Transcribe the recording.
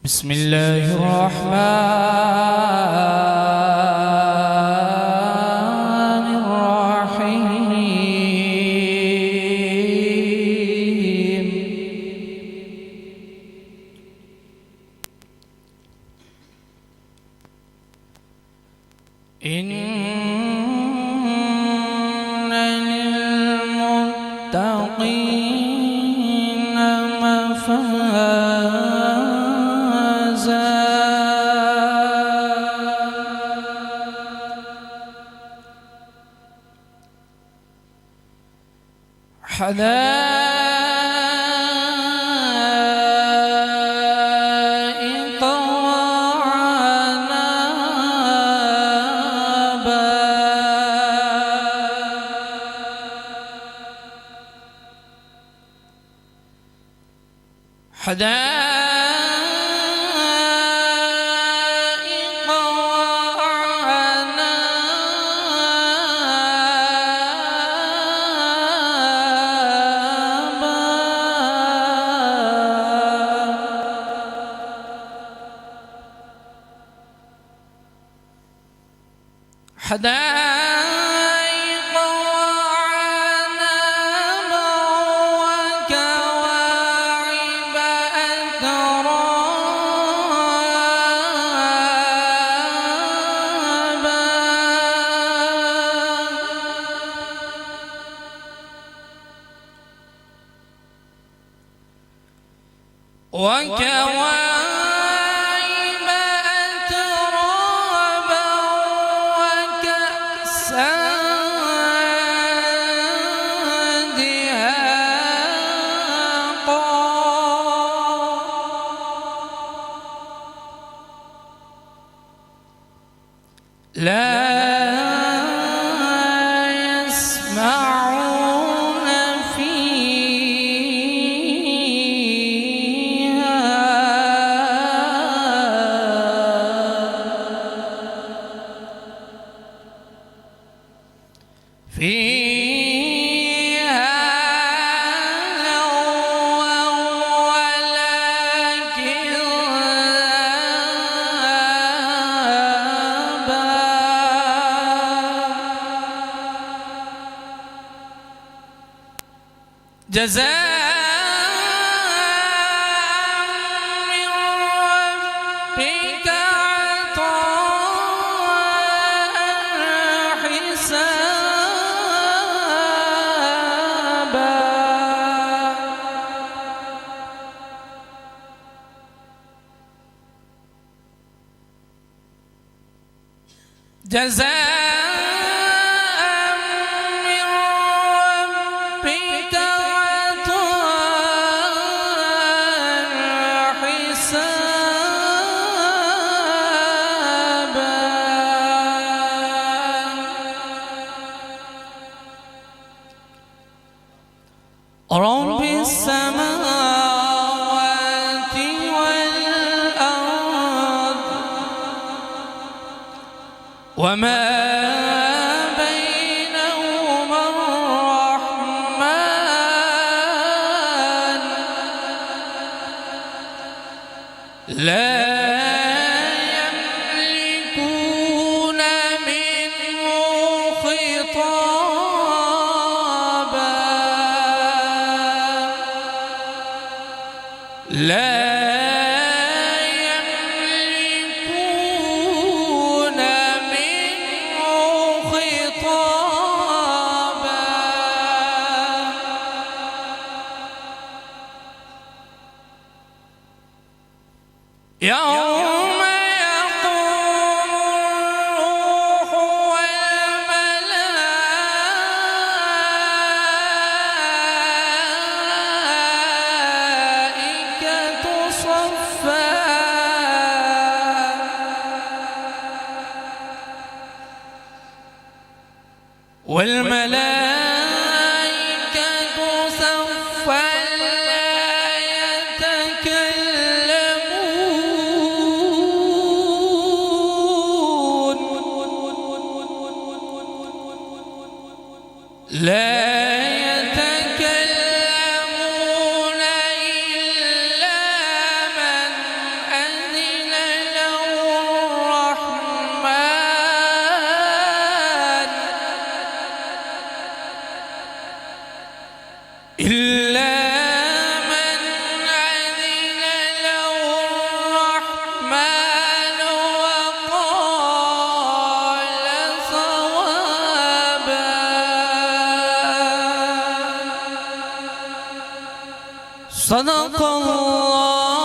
بسم الله الرحمن الرحيم. إن للمتقين مفازا حدائق وعنابا حدائق وعنابا حدائق وعنابا وكواعب أترابا وكواعب أترابا وكأسا دهاقا لا يسمعون فيها لغوا ولا كذابا جزاء من ربك عطاء حسابا جزاء من ربك عطاء حسابا رب السماوات والأرض وما بينهما الرحمن لا يملكون منه خطابا لا يملكون منه خطابا يوم يقوم الروح والملائكة صفا والملائكة صفا لا يتكلمون صدق الله